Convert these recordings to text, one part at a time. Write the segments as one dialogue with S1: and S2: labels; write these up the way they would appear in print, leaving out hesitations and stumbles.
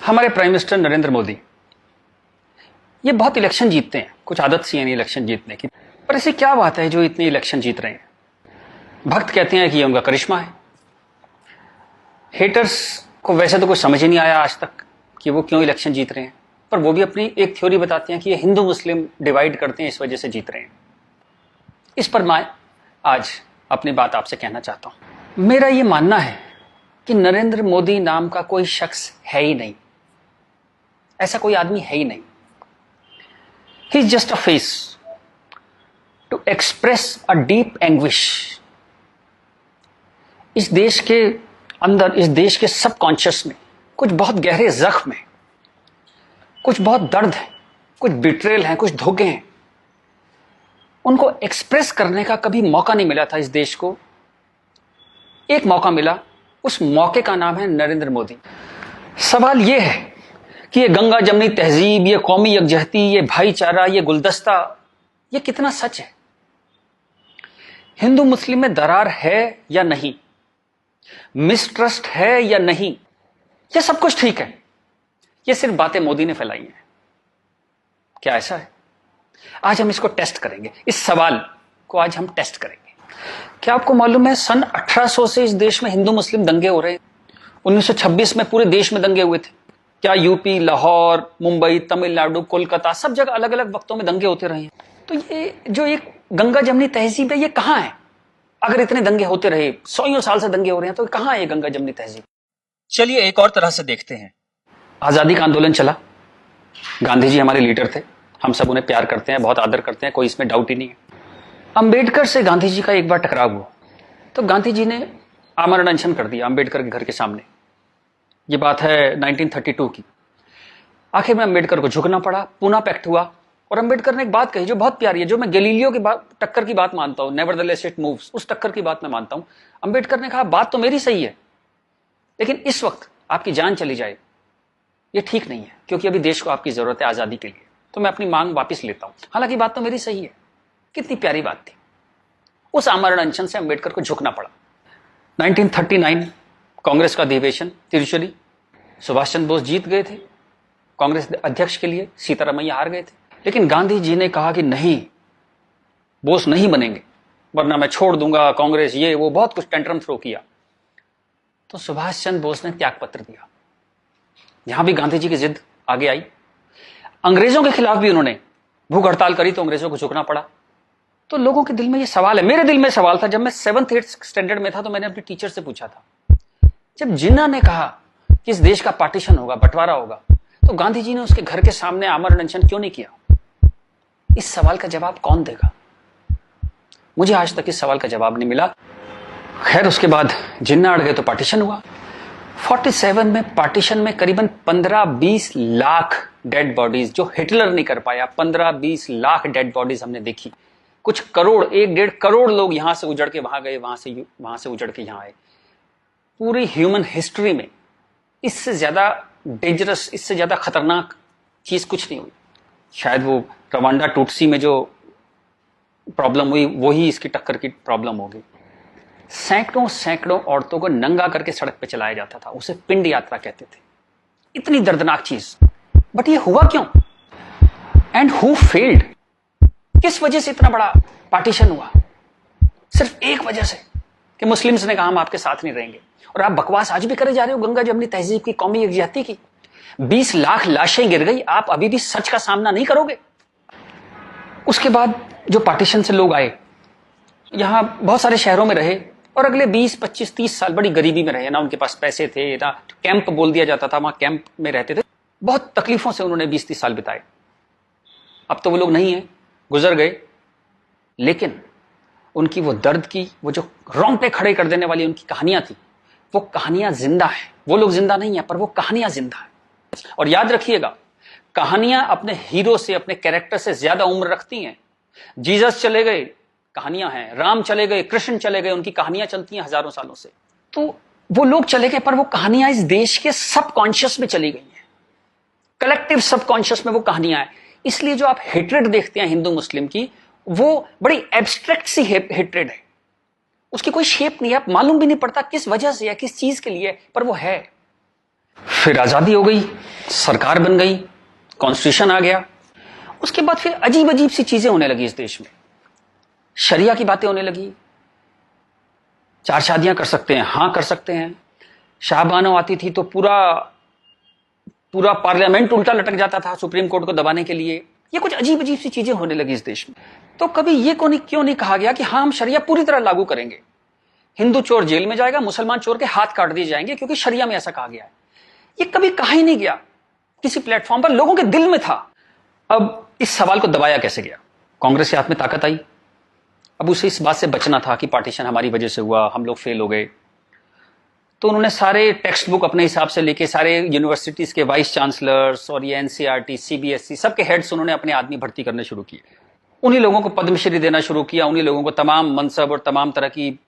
S1: हमारे prime minister Narendra Modi ये बहुत इलेक्शन जीतते हैं, कुछ आदत सी है नहीं इलेक्शन जीतने की, पर ऐसी क्या बात है जो इतने इलेक्शन जीत रहे हैं? भक्त कहते हैं कि ये उनका करिश्मा है। हेटर्स को वैसे तो कुछ समझ ही नहीं आया आज तक कि वो क्यों इलेक्शन जीत रहे हैं, पर वो भी अपनी एक थ्योरी बताते हैं कि ये हिंदू मुस्लिम डिवाइड करते हैं, इस वजह से जीत रहे हैं। इस पर मैं आज अपनी बात आपसे कहना चाहता हूं। मेरा ये मानना है कि नरेंद्र मोदी नाम का कोई शख्स है ही नहीं, ऐसा कोई आदमी है ही नहीं। He is just a face to express a deep anguish. इस देश के अंदर, इस देश के सबकॉन्शियस में कुछ बहुत गहरे जख्म है, कुछ बहुत दर्द है, कुछ बिट्रेल है, कुछ धोखे हैं। उनको एक्सप्रेस करने का कभी मौका नहीं मिला था इस देश को। एक मौका मिला, उस मौके का नाम है नरेंद्र मोदी। सवाल यह है कि ये गंगा जमनी तहजीब, ये कौमी यकजहती, ये भाईचारा, ये गुलदस्ता, ये कितना सच है? हिंदू मुस्लिम में दरार है या नहीं, मिसट्रस्ट है या नहीं, ये सब कुछ ठीक है। ये सिर्फ बातें मोदी ने फैलाई हैं। क्या ऐसा है? आज हम इसको टेस्ट करेंगे, इस सवाल को आज हम टेस्ट करेंगे। क्या आपको मालूम है सन 1800 से इस देश में हिंदू मुस्लिम दंगे हो रहे हैं? 1926 में पूरे देश में दंगे हुए थे। क्या यूपी, लाहौर, मुंबई, तमिलनाडु, कोलकाता, सब जगह अलग अलग वक्तों में दंगे होते रहे हैं। तो ये जो एक गंगा जमनी तहजीब है, ये कहां है? अगर इतने दंगे होते रहे, 100 साल से दंगे हो रहे हैं, तो कहां है ये गंगा जमनी तहजीब? चलिए एक और तरह से देखते हैं। आजादी का आंदोलन चला, गांधी जी हमारे लीडर थे, हम सब उन्हें प्यार करते हैं, बहुत आदर करते हैं, कोई इसमें डाउट ही नहीं है। अंबेडकर से गांधी जी का एक बार टकराव हुआ, तो गांधी जी ने आमरण अनशन कर दिया अंबेडकर के घर के सामने। ये बात है 1932 की। आखिर में अंबेडकर को झुकना पड़ा, पूना पैक्ट हुआ, और अंबेडकर ने एक बात कही जो बहुत प्यारी है, जो मैं गैलीलियो की बात, टक्कर की बात मानता हूं, नेवरदलेस इट मूव्स, उस टक्कर की बात मैं मानता हूं। अंबेडकर ने कहा बात तो मेरी सही है, लेकिन इस वक्त आपकी जान चली जाए ये ठीक नहीं है, क्योंकि अभी देश को आपकी जरूरत है आजादी के लिए, तो मैं अपनी मांग वापस लेता हूं। हालांकि बात तो मेरी सही है। कितनी प्यारी बात थी। उस आमरण अनशन से अंबेडकर को झुकना पड़ा। 1939 कांग्रेस का अधिवेशन तिरुचुली, सुभाष चंद्र बोस जीत गए थे कांग्रेस अध्यक्ष के लिए, सीतारामैया हार गए थे। लेकिन गांधी जी ने कहा कि नहीं, बोस नहीं बनेंगे, वरना मैं छोड़ दूंगा कांग्रेस, ये वो, बहुत कुछ टेंट्रम थ्रो किया। तो सुभाष चंद्र बोस ने त्याग पत्र दिया। यहां भी गांधी जी की जिद आगे आई। अंग्रेजों के खिलाफ भी उन्होंने भूख हड़ताल करी, तो अंग्रेजों को झुकना पड़ा। तो लोगों के दिल में ये सवाल है, मेरे दिल में सवाल था, जब मैं 7th-8th स्टैंडर्ड में था, तो मैंने अपने टीचर से पूछा था, जब जिन्ना ने कहा कि इस देश का पार्टीशन होगा, बंटवारा होगा, तो गांधी जी ने उसके घर के सामने आमरण अनशन क्यों नहीं किया? इस सवाल का जवाब कौन देगा? मुझे आज तक इस सवाल का जवाब नहीं मिला। खैर, उसके बाद जिन्ना अड़ गए तो पार्टीशन हुआ। 47 में पार्टीशन में करीबन 15-20 लाख डेड बॉडीज, जो हिटलर नहीं कर पाया, 15-20 लाख डेड बॉडीज हमने देखी। कुछ करोड़, 1-1.5 करोड़ लोग यहां से उजड़ के वहां गए, वहां से उजड़ के यहां आए। पूरी ह्यूमन हिस्ट्री में इससे ज्यादा डेंजरस, इससे ज्यादा खतरनाक चीज कुछ नहीं हुई। शायद वो रवांडा टूटसी में जो प्रॉब्लम हुई, वही इसकी टक्कर की प्रॉब्लम होगी। सैकड़ों सैकड़ों औरतों को नंगा करके सड़क पे चलाया जाता था, उसे पिंड यात्रा कहते थे। इतनी दर्दनाक चीज, बट ये हुआ क्यों? And who failed? किस वजह से इतना बड़ा पार्टीशन हुआ? सिर्फ एक वजह से कि मुस्लिम्स ने कहा हम आपके साथ नहीं रहेंगे। और आप बकवास आज भी करे जा रहे हो गंगा जमनी तहजीब की, कौमी यकजहती की। 20 लाख लाशें गिर गई, आप अभी भी सच का सामना नहीं करोगे? उसके बाद जो पार्टीशन से लोग आए, यहां बहुत सारे शहरों में रहे, और अगले 20, 25, 30 साल बड़ी गरीबी में रहे। ना उनके पास पैसे थे, ना कैंप बोल दिया जाता था, वहां कैंप में रहते थे। बहुत तकलीफों से उन्होंने 20-30 साल बिताए। अब तो वो लोग नहीं है, गुजर गए, लेकिन उनकी वो दर्द की, वो जो रोंगटे खड़े कर देने वाली उनकी कहानियां थी, वो कहानियां जिंदा है। वो लोग जिंदा नहीं है, पर वो कहानियां जिंदा है। और याद रखिएगा, कहानियां अपने हीरो से, अपने कैरेक्टर से ज्यादा उम्र रखती हैं। जीसस चले गए, कहानियां हैं। राम चले गए, कृष्ण चले गए, उनकी कहानियां चलती हैं हजारों सालों से। तो वो लोग चले गए, पर वो कहानियां इस देश के सबकॉन्शियस में चली गई हैं, कलेक्टिव सबकॉन्शियस में वो कहानियां हैं। इसलिए जो आप हेट्रेड देखते हैं हिंदू मुस्लिम की, वो बड़ी एब्स्ट्रैक्ट सी हेट्रेड है, उसकी कोई शेप नहीं है, आप मालूम भी नहीं पड़ता किस वजह से या किस चीज के लिए, पर वो है। फिर आजादी हो गई, सरकार बन गई, कॉन्स्टिट्यूशन आ गया, उसके बाद फिर अजीब अजीब सी चीजें होने लगी इस देश में। शरिया की बातें होने लगी, 4 शादियां कर सकते हैं, हां कर सकते हैं। शाहबानो आती थी तो पूरा पार्लियामेंट उल्टा लटक जाता था सुप्रीम कोर्ट को दबाने के लिए। ये कुछ अजीब अजीब सी चीजें होने लगी इस देश में। तो कभी ये क्यों नहीं कहा गया कि हाँ, हम शरिया पूरी तरह लागू करेंगे, हिंदू चोर जेल में जाएगा, मुसलमान चोर के हाथ काट दिए जाएंगे, क्योंकि शरिया में ऐसा कहा गया है। ये कभी कहा ही नहीं गया किसी प्लेटफॉर्म पर, लोगों के दिल में था। अब इस सवाल को दबाया कैसे गया? कांग्रेस के हाथ में ताकत आई। अब उसे इस बात से बचना था कि पार्टीशन हमारी वजह से हुआ, हम लोग फेल हो गए। तो उन्होंने सारे टेक्स्ट बुक अपने हिसाब से लेके सारे यूनिवर्सिटीज के वाइस चांसलर्स और ये एनसीईआरटी, सीबीएसई सबके हेड्स उन्होंने अपने आदमी भर्ती करने शुरू किए। उन्हीं लोगों को पद्मश्री देना शुरू किया, उन्हीं लोगों को तमाम मनसब और तमाम तरह की,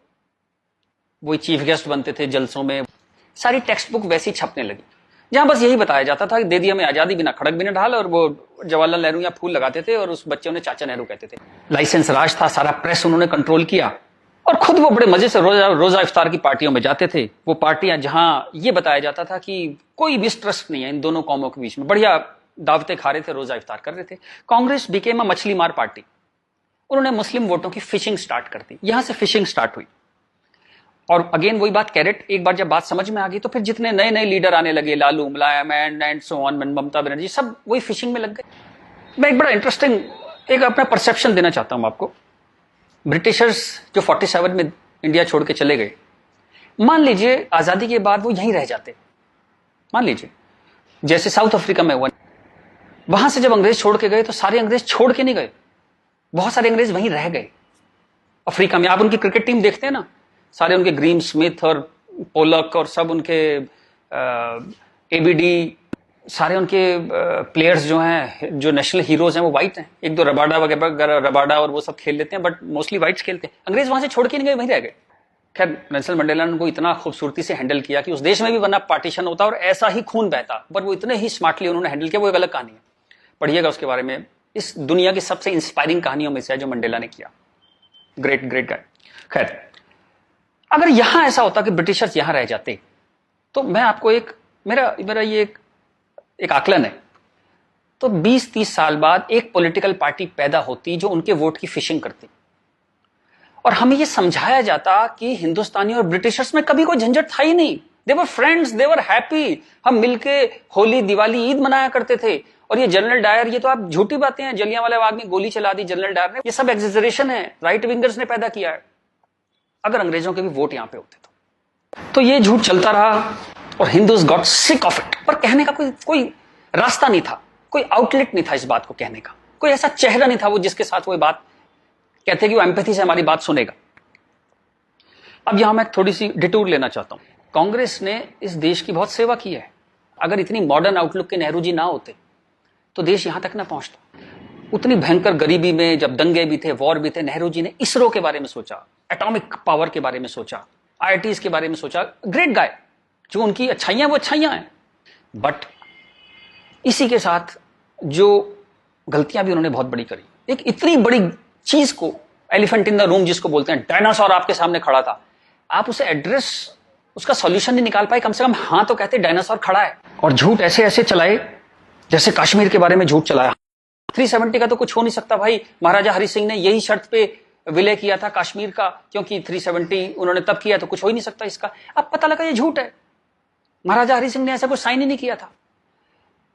S1: वही चीफ गेस्ट बनते थे जलसों में। सारी टेक्स्ट बुक वैसी छपने लगी, जहां बस यही बताया जाता था कि दे दिया हमें आजादी, बिना खड़क बिना ढाल, और वो जवाहरलाल नेहरू या फूल लगाते थे और उस बच्चे उन्हें चाचा नेहरू कहते थे। लाइसेंस राज था, सारा प्रेस उन्होंने कंट्रोल किया, और खुद वो बड़े मजे से रोजा इफ्तार की पार्टियों में जाते थे। वो पार्टियां जहां ये बताया जाता था कि कोई मिसट्रस्ट नहीं है इन दोनों कौमों के बीच में, बढ़िया दावतें खा रहे थे, रोजा इफ्तार कर रहे थे। कांग्रेस बिकेम अ मछली मार पार्टी। उन्होंने मुस्लिम वोटों की फिशिंग स्टार्ट कर दी, यहां से फिशिंग स्टार्ट हुई। और अगेन वही बात, कैरेट, एक बार जब बात समझ में आ गई तो फिर जितने नए नए लीडर आने लगे, लालू, मुलायम and so on, Mamata Banerjee, सब वही फिशिंग में लग गए। मैं एक बड़ा इंटरेस्टिंग एक अपना परसेप्शन देना चाहता हूं आपको। ब्रिटिशर्स जो 47 में इंडिया छोड़ के चले गए, मान लीजिए आजादी के बाद वो यहीं रह जाते, मान लीजिए जैसे साउथ अफ्रीका में हुआ। वहां से जब अंग्रेज छोड़ के गए तो सारे अंग्रेज छोड़ के नहीं गए, बहुत सारे अंग्रेज वहीं रह गए अफ्रीका में। आप उनकी क्रिकेट टीम देखते हैं ना, सारे उनके ग्रीम स्मिथ और पोलक और सब उनके एबीडी, सारे उनके प्लेयर्स जो हैं, जो नेशनल हीरोज हैं, वो वाइट हैं। एक दो रबाडा वगैरह, रबाडा और वो सब खेल लेते हैं, बट मोस्टली वाइट्स खेलते हैं। अंग्रेज वहां से छोड़ के नहीं गए, वहीं रह गए। खैर, नेल्सन मंडेला ने उनको इतना खूबसूरती से हैंडल किया कि उस देश में भी वरना पार्टीशन होता और ऐसा ही खून बहता, पर वो इतने ही स्मार्टली उन्होंने हैंडल किया। वो एक अलग कहानी है, पढ़िएगा उसके बारे में। इस दुनिया की सबसे इंस्पायरिंग कहानियों में से है जो मंडेला ने किया। Great great guy. खैर, अगर यहां ऐसा होता कि ब्रिटिशर्स यहां रह जाते, तो मैं आपको मेरा ये एक आकलन है, तो 20-30 साल बाद एक पॉलिटिकल पार्टी पैदा होती जो उनके वोट की फिशिंग करती, और हमें यह समझाया जाता कि हिंदुस्तानी और ब्रिटिशर्स में कभी कोई झंझट था ही नहीं। They were friends, they were happy. हम मिलके होली, दिवाली, ईद मनाया करते थे। और ये जनरल डायर, ये तो आप झूठी बातें हैं, जलियांवाला बाग में गोली चला दी जनरल डायर ने, ये सब एग्जेजरेशन है, राइट विंगर्स ने पैदा किया है। अगर अंग्रेजों के भी वोट यहां पे होते तो ये झूठ चलता रहा, और Hindus got sick of it. पर कहने का कोई रास्ता नहीं था, कोई आउटलेट नहीं था इस बात को कहने का, कोई ऐसा चेहरा नहीं था वो जिसके साथ वो बात कहते कि वो एम्पैथी से हमारी बात सुनेगा। अब यहां मैं थोड़ी सी डिटूर लेना चाहता हूं। कांग्रेस ने इस देश की बहुत सेवा की है। अगर इतनी मॉडर्न आउटलुक के नेहरू जी ना होते तो देश यहां तक ना पहुंचता। उतनी भयंकर गरीबी में जब दंगे भी थे, वॉर भी थे, नेहरू जी ने इसरो के बारे में सोचा, एटॉमिक पावर के बारे में सोचा, आईआईटीज के बारे में सोचा। Great guy. जो उनकी अच्छाइयां वो अच्छाइयां हैं, बट इसी के साथ जो गलतियां भी उन्होंने बहुत बड़ी करी। एक इतनी बड़ी चीज को, एलिफेंट इन द रूम जिसको बोलते हैं, डायनासोर आपके सामने खड़ा था, आप उसे एड्रेस, उसका सॉल्यूशन नहीं निकाल पाए। कम से कम हाँ तो कहते डायनासोर खड़ा है। और झूठ ऐसे ऐसे चलाए, जैसे कश्मीर के बारे में झूठ चलाया। 370 का तो कुछ हो नहीं सकता भाई। महाराजा हरि सिंह ने यही शर्त पे विलय किया था कश्मीर का, क्योंकि 370 उन्होंने तब किया, तो कुछ हो ही नहीं सकता इसका। अब पता लगा ये झूठ है, महाराजा हरि सिंह ने ऐसा कुछ साइन ही नहीं किया था।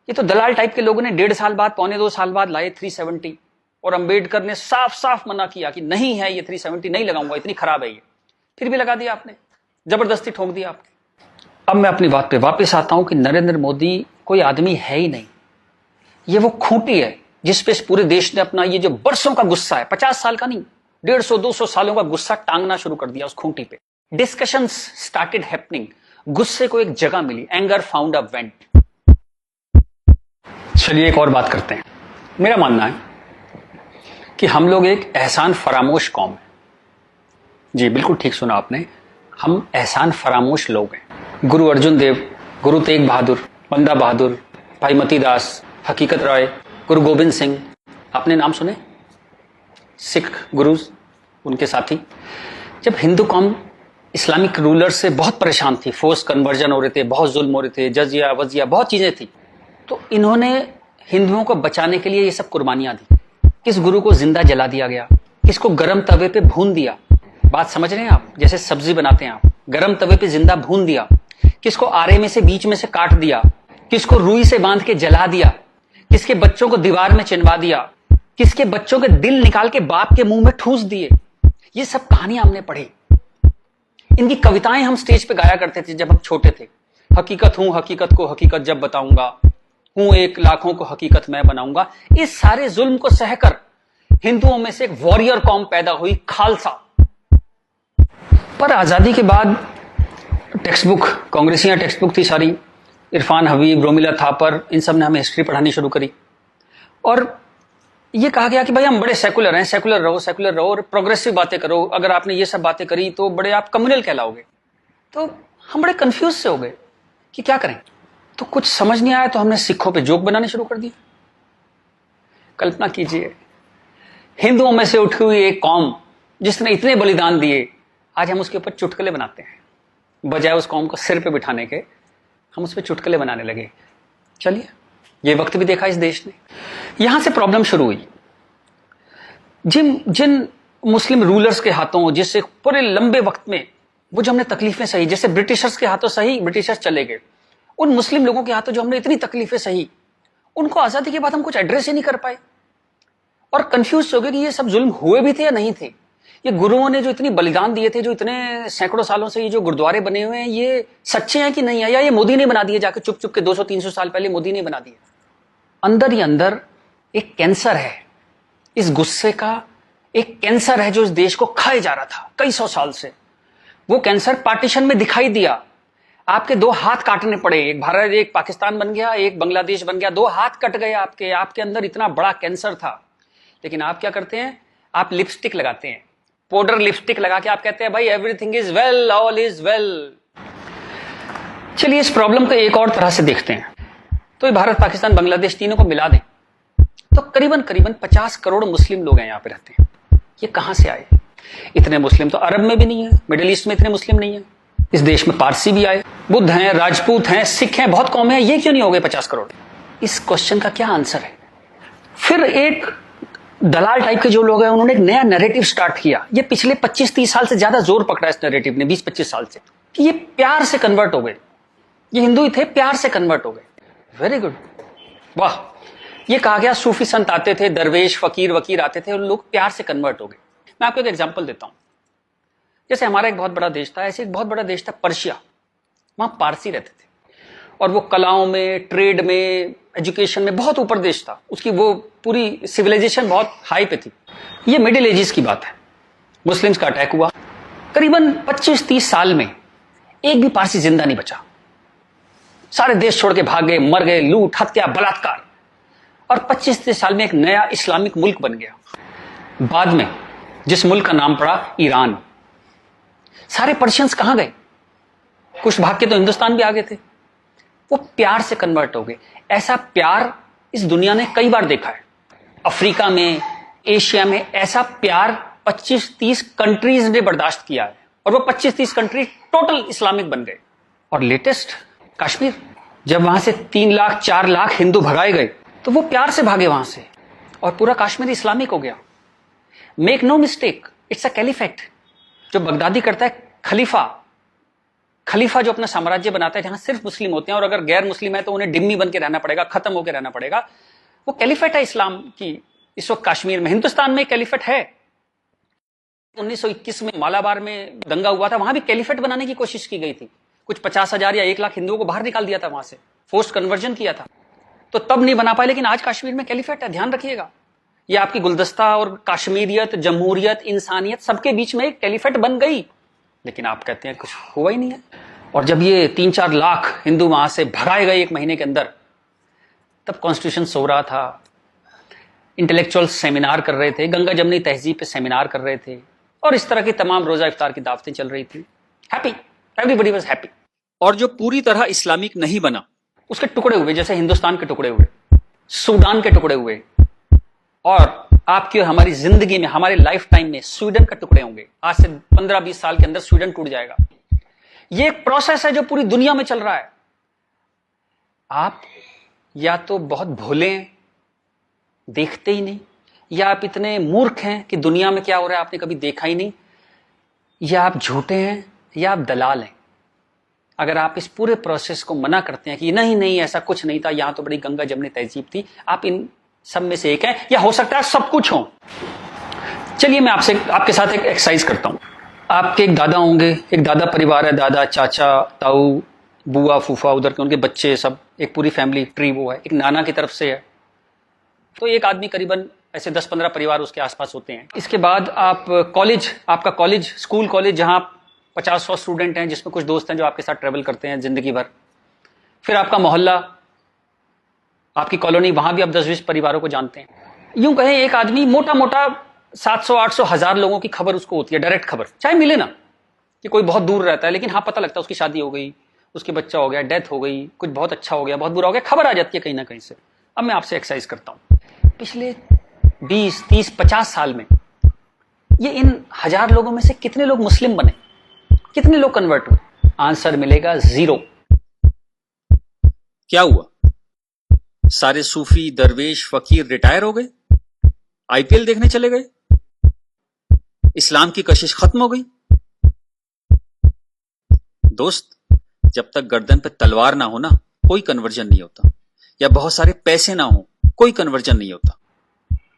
S1: ये तो दलाल टाइप के लोगों ने 1.5 साल बाद, 1.25 साल बाद लाए 370, और अंबेडकर ने साफ साफ मना किया कि नहीं है ये 370 नहीं लगाऊंगा, इतनी खराब है ये। फिर भी लगा दिया आपने, जबरदस्ती ठोक दिया आपने। अब मैं अपनी बात पे वापस आता हूं कि नरेंद्र मोदी कोई आदमी है ही नहीं, ये वो खूंटी है जिसपे इस पूरे देश ने अपना ये जो बरसों का गुस्सा है, 50 साल का नहीं, 150-200 सालों का गुस्सा टांगना शुरू कर दिया उस खूंटी पे। डिस्कशंस स्टार्टेड हैपनिंग, गुस्से को एक जगह मिली, एंगर फाउंड अ वेंट। चलिए एक और बात करते हैं। मेरा मानना है कि हम लोग एक एहसान फरामोश कौम है। जी बिल्कुल ठीक सुना आपने, हम एहसान फरामोश लोग हैं। गुरु अर्जुन देव, गुरु तेग बहादुर, बंदा बहादुर, भाई मती दास, हकीकत राय, गुरु गोविंद सिंह, आपने नाम सुने, सिख गुरुज, उनके साथी। जब हिंदू कौम इस्लामिक रूलर से बहुत परेशान थी, फोर्स कन्वर्जन हो रहे थे, बहुत जुल्म हो रहे थे, जजिया वजिया बहुत चीजें थी, तो इन्होंने हिंदुओं को बचाने के लिए ये सब कुर्बानियां दी। किस गुरु को जिंदा जला दिया गया, किसको गर्म तवे पे भून दिया। बात समझ रहे हैं आप? जैसे सब्जी बनाते हैं आप, गर्म तवे पे जिंदा भून दिया, किसको आरे में से बीच में से काट दिया, किसको रुई से बांध के जला दिया, किसके बच्चों को दीवार में चिनवा दिया, किसके बच्चों के दिल निकाल के बाप के मुंह में ठूस दिए। ये सब कहानियां हमने पढ़ी। इनकी कविताएं हम स्टेज पे गाया करते थे जब हम छोटे थे। हकीकत हूं, हकीकत को हकीकत जब बताऊंगा, हूं एक लाखों को हकीकत मैं बनाऊंगा। इस सारे जुल्म को सहकर हिंदुओं में से एक वॉरियर कौम पैदा हुई, खालसा। पर आजादी के बाद टेक्स्ट बुक, कांग्रेसियां टेक्स्ट बुक थी सारी, इरफान हबीब, रोमिला थापर, इन सब ने हमें हिस्ट्री पढ़ानी शुरू करी और ये कहा गया कि भाई हम बड़े सेकुलर हैं, सेकुलर रहो और प्रोग्रेसिव बातें करो। अगर आपने ये सब बातें करी तो बड़े आप कम्युनल कहलाओगे। तो हम बड़े कंफ्यूज से हो गए कि क्या करें। तो कुछ समझ नहीं आया तो हमने सिखों पे जोक बनाने शुरू कर दिए। कल्पना कीजिए, हिंदुओं में से उठी हुई एक कौम जिसने इतने बलिदान दिए, आज हम उसके ऊपर चुटकुले बनाते हैं। बजाय उस कौम को सिर पे बिठाने के हम उस पर चुटकुले बनाने लगे। चलिए, ये वक्त भी देखा इस देश ने। यहां से प्रॉब्लम शुरू हुई। जिन मुस्लिम रूलर्स के हाथों, जिससे पूरे लंबे वक्त में वो जो हमने तकलीफें सही, जैसे ब्रिटिशर्स के हाथों सही, ब्रिटिशर्स चले गए, उन मुस्लिम लोगों के हाथों जो हमने इतनी तकलीफें सही, उनको आजादी के बाद हम कुछ एड्रेस ही नहीं कर पाए और कंफ्यूज हो गए कि ये सब जुल्म हुए भी थे या नहीं थे। ये गुरुओं ने जो इतनी बलिदान दिए थे, जो इतने सैकड़ों सालों से ये जो गुरुद्वारे बने हुए हैं, ये सच्चे हैं कि नहीं है, या ये मोदी ने बना दिए जाके चुप चुप के 200-300 साल पहले मोदी ने बना दिए। अंदर ही अंदर एक कैंसर है, इस गुस्से का एक कैंसर है जो इस देश को खाए जा रहा था कई सौ साल से। वो कैंसर पार्टीशन में दिखाई दिया। आपके 2 हाथ काटने पड़े, एक भारत, एक पाकिस्तान बन गया, एक बांग्लादेश बन गया, 2 हाथ कट गए आपके अंदर इतना बड़ा कैंसर था। लेकिन आप क्या करते हैं? आप लिपस्टिक लगाते हैं, पाउडर लिपस्टिक लगा के आप कहते हैं भाई everything is well, all is well. चलिए, इस प्रॉब्लम को एक और तरह से देखते हैं। तो ये भारत, पाकिस्तान, बांग्लादेश तीनों को मिला दें तो करीबन 50 करोड़ मुस्लिम लोग हैं यहाँ पे रहते हैं। ये कहां से आए? इतने मुस्लिम तो अरब में भी नहीं है, मिडिल ईस्ट में इतने मुस्लिम नहीं है। इस देश में पारसी भी आए, बुद्ध हैं, राजपूत हैं, सिख हैं, बहुत कौम है, ये क्यों नहीं हो गए 50 करोड़? इस क्वेश्चन का क्या आंसर है? फिर एक दलाल टाइप के जो लोग हैं, उन्होंने एक नया नैरेटिव स्टार्ट किया। ये पिछले 25-30 साल से ज्यादा जोर पकड़ा इस नैरेटिव ने, 20-25 साल से, कि ये प्यार से कन्वर्ट हो गए। ये हिंदू ही थे, प्यार से कन्वर्ट हो गए। वेरी गुड, वाह। ये कहा गया सूफी संत आते थे, दरवेश, फकीर, वकीर आते थे और लोग प्यार से कन्वर्ट हो गए। मैं आपको एक एग्जांपल देता हूं। जैसे हमारा एक बहुत बड़ा देश था, ऐसे एक बहुत बड़ा देश था पर्शिया। वहां पारसी रहते थे और वो कलाओं में, ट्रेड में, एजुकेशन में बहुत ऊपर देश था। उसकी वो पूरी सिविलाइजेशन बहुत हाई पे थी। ये मिडिल एजेस की बात है। मुस्लिम्स का अटैक हुआ, करीबन 25-30 साल में एक भी पारसी जिंदा नहीं बचा। सारे देश छोड़ के भाग गए, मर गए, लूट, हत्या, बलात्कार। और 25-30 साल में एक नया इस्लामिक मुल्क बन गया। बाद में जिस मुल्क का नाम पड़ा ईरान। सारे पर्शियंस कहां गए? कुछ भाग के तो हिंदुस्तान भी आ गए थे। वो प्यार से कन्वर्ट हो गए। ऐसा प्यार इस दुनिया ने कई बार देखा है। अफ्रीका में, एशिया में ऐसा प्यार 25-30 कंट्रीज ने बर्दाश्त किया है और वो 25-30 कंट्री टोटल इस्लामिक बन गए। और लेटेस्ट कश्मीर, जब वहां से 3 लाख 4 लाख हिंदू भगाए गए तो वो प्यार से भागे वहां से और पूरा कश्मीर इस्लामिक हो गया। Make no mistake, it's a caliphate. जो बगदादी करता है खलीफा जो अपना साम्राज्य बनाता है जहां सिर्फ मुस्लिम होते हैं और अगर गैर मुस्लिम है तो उन्हें डिम्मी बन के रहना पड़ेगा, खत्म होकर रहना पड़ेगा। वो कैलिफेट है इस्लाम की। इस वक्त कश्मीर में, हिंदुस्तान में कैलिफेट है। 1921 में मालाबार में दंगा हुआ था, वहां भी कैलिफेट बनाने की कोशिश की गई थी। कुछ 50,000 या 1 लाख हिंदुओं को बाहर निकाल दिया था वहां से, फोर्स्ड कन्वर्जन किया था। तो तब नहीं बना पाए, लेकिन आज कश्मीर में कैलिफेट है, ध्यान रखिएगा। ये आपकी गुलदस्ता और कश्मीरियत, जमहूरियत, इंसानियत सबके बीच में एक कैलिफेट बन गई। लेकिन आप कहते हैं कुछ हुआ ही नहीं है। और जब ये 3-4 लाख हिंदू वहां से भगाए गए 1 महीने के अंदर, तब कॉन्स्टिट्यूशन सो रहा था, इंटेलेक्चुअल सेमिनार कर रहे थे, गंगा जमनी तहजीब पे सेमिनार कर रहे थे और इस तरह की तमाम रोजा इफ्तार की दावतें चल रही थी। Happy, everybody was happy. और जो पूरी तरह इस्लामिक नहीं बना, उसके टुकड़े हुए, जैसे हिंदुस्तान के टुकड़े हुए, सूडान के टुकड़े हुए और आपकी और हमारी जिंदगी में, हमारे लाइफ टाइम में स्वीडन के टुकड़े होंगे। आज से 15-20 साल के अंदर स्वीडन टूट जाएगा। ये एक प्रोसेस है जो पूरी दुनिया में चल रहा है। आप या तो बहुत भोले हैं, देखते ही नहीं, या आप इतने मूर्ख हैं कि दुनिया में क्या हो रहा है आपने कभी देखा ही नहीं, या आप झूठे हैं, या आप दलाल हैं। अगर आप इस पूरे प्रोसेस को मना करते हैं कि नहीं नहीं ऐसा कुछ नहीं था, यहां तो बड़ी गंगा जमनी तहजीब थी, आप इन सब में से एक हैं, या हो सकता है सब कुछ हो। चलिए मैं आपके साथ एक एक्सरसाइज करता हूं। आपके एक दादा होंगे, एक दादा परिवार है, दादा, चाचा, ताऊ, बुआ, फूफा, उधर के उनके बच्चे, सब एक पूरी फैमिली ट्री वो है, एक नाना की तरफ से है, तो एक आदमी करीबन ऐसे 10-15 परिवार उसके आसपास होते हैं। इसके बाद आप कॉलेज, आपका कॉलेज, स्कूल कॉलेज, जहां 50-100 स्टूडेंट हैं, जिसमें कुछ दोस्त हैं जो आपके साथ ट्रेवल करते हैं जिंदगी भर। फिर आपका मोहल्ला, आपकी कॉलोनी, वहां भी आप 10-20 परिवारों को जानते हैं। यूं कहें एक आदमी मोटा मोटा 700-800 1000 लोगों की खबर उसको होती है, डायरेक्ट खबर, चाहे मिले ना कि कोई बहुत दूर रहता है, लेकिन हाँ पता लगता है उसकी शादी हो गई, उसके बच्चा हो गया, डेथ हो गई, कुछ बहुत अच्छा हो गया, बहुत बुरा हो गया, खबर आ जाती है कहीं ना कहीं से। अब मैं आपसे एक्सरसाइज करता हूं, पिछले 20, 30, 50 साल में ये इन 1000 लोगों में से कितने लोग मुस्लिम बने, कितने लोग कन्वर्ट हुए? आंसर मिलेगा 0। क्या हुआ? सारे सूफी, दरवेश, फकीर रिटायर हो गए, आईपीएल देखने चले गए, इस्लाम की कशिश खत्म हो गई। दोस्त, जब तक गर्दन पे तलवार ना हो ना, कोई कन्वर्जन नहीं होता, या बहुत सारे पैसे ना हो, कोई कन्वर्जन नहीं होता।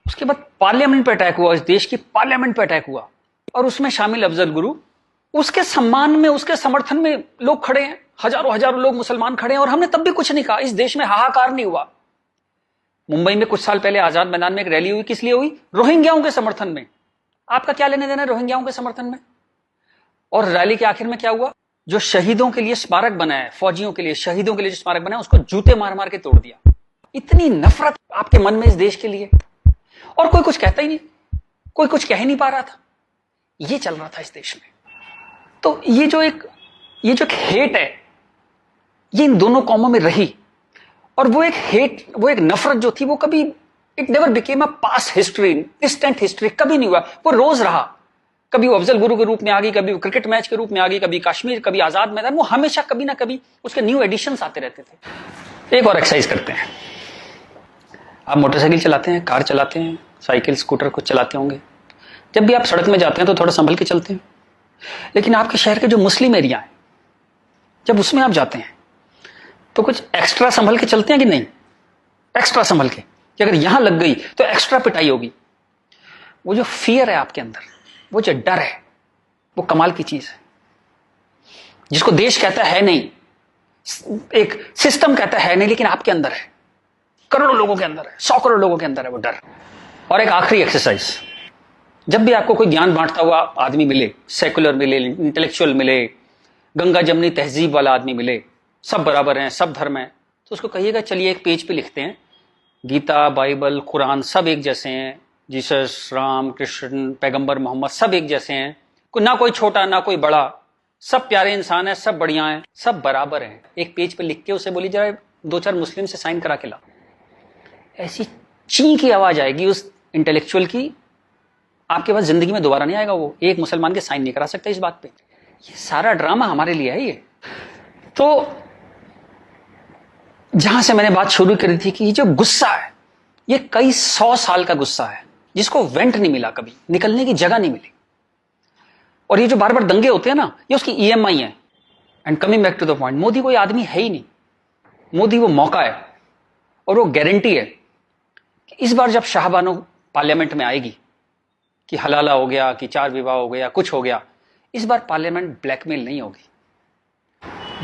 S1: उसके बाद पार्लियामेंट पे अटैक हुआ, इस देश की पार्लियामेंट पे अटैक हुआ, और उसमें शामिल अफजल गुरु, उसके सम्मान में, उसके समर्थन में लोग खड़े हैं, हजारों हजारों लोग मुसलमान खड़े हैं, और हमने तब भी कुछ नहीं कहा, इस देश में हाहाकार नहीं हुआ। मुंबई में कुछ साल पहले आजाद मैदान में एक रैली हुई, किस लिए हुई? रोहिंग्याओं के समर्थन में। आपका क्या लेने देना है रोहिंग्याओं के समर्थन में? और रैली के आखिर में क्या हुआ? जो शहीदों के लिए स्मारक बना है, फौजियों के लिए, शहीदों के लिए जो स्मारक बना है, उसको जूते मार मार के तोड़ दिया। इतनी नफरत आपके मन में इस देश के लिए, और कोई कुछ कहता ही नहीं, कोई कुछ कह ही नहीं पा रहा था। ये चल रहा था इस देश में। तो ये जो एक हेट है, ये इन दोनों कौमों में रही, और वो एक हेट, वो एक नफरत जो थी, वो कभी, it never became a past history, distant history, कभी नहीं हुआ, वो रोज रहा। कभी वो अफजल गुरु के रूप में आ गई, कभी वो क्रिकेट मैच के रूप में आ गई, कभी कश्मीर, कभी आजाद मैदान, वो हमेशा कभी ना कभी उसके न्यू एडिशंस आते रहते थे। एक और एक्सरसाइज करते हैं। आप मोटरसाइकिल चलाते हैं, कार चलाते हैं, साइकिल, स्कूटर कुछ चलाते होंगे। जब भी आप सड़क में जाते हैं तो थोड़ा संभल के चलते हैं, लेकिन आपके शहर के जो मुस्लिम एरिया है, जब उसमें आप जाते हैं तो कुछ एक्स्ट्रा संभल के चलते हैं कि नहीं? एक्स्ट्रा संभल के, कि अगर यहां लग गई तो एक्स्ट्रा पिटाई होगी। वो जो फियर है आपके अंदर, वो जो डर है, वो कमाल की चीज है, जिसको देश कहता है नहीं, एक सिस्टम कहता है नहीं, लेकिन आपके अंदर है, करोड़ों लोगों के अंदर है, 100 करोड़ लोगों के अंदर है वो डर। और एक आखिरी एक्सरसाइज, जब भी आपको कोई ज्ञान बांटता हुआ आदमी मिले, सेकुलर मिले, इंटेलेक्चुअल मिले, गंगा जमनी तहजीब वाला आदमी मिले, सब बराबर हैं, सब धर्म है, तो उसको कहिएगा चलिए एक पेज पे लिखते हैं, गीता, बाइबल, कुरान सब एक जैसे हैं, जीसस, राम, कृष्ण, पैगंबर मोहम्मद सब एक जैसे हैं, ना कोई छोटा ना कोई बड़ा, सब प्यारे इंसान है, सब बढ़िया हैं, सब बराबर हैं। एक पेज पे लिख के उसे बोली जरा 2-4 मुस्लिम से साइन करा के ला। ऐसी ची की आवाज आएगी उस इंटेलेक्चुअल की, आपके पास जिंदगी में दोबारा नहीं आएगा। वो एक मुसलमान के साइन नहीं करा सकता इस बात पे। ये सारा ड्रामा हमारे लिए है। ये तो जहां से मैंने बात शुरू करी थी कि ये जो गुस्सा है, ये कई 100 साल का गुस्सा है, जिसको वेंट नहीं मिला, कभी निकलने की जगह नहीं मिली। और ये जो बार बार दंगे होते हैं ना, ये उसकी EMI है। And coming back to the point, Modi कोई आदमी है ही नहीं, मोदी वो मौका है, और वो गारंटी है कि इस बार जब शाहबानो पार्लियामेंट में आएगी कि हलाला हो गया, कि 4 विवाह हो गया, कुछ हो गया, इस बार पार्लियामेंट ब्लैकमेल नहीं होगी।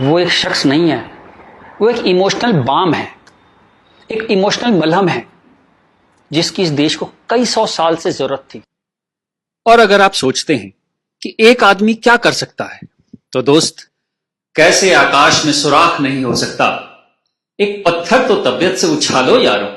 S1: वो एक शख्स नहीं है, वो एक इमोशनल बाम है, एक इमोशनल मलहम है, जिसकी इस देश को कई 100 साल से जरूरत थी। और अगर आप सोचते हैं कि एक आदमी क्या कर सकता है, तो दोस्त, कैसे आकाश में सुराख नहीं हो सकता, एक पत्थर तो तबीयत से उछालो यारों।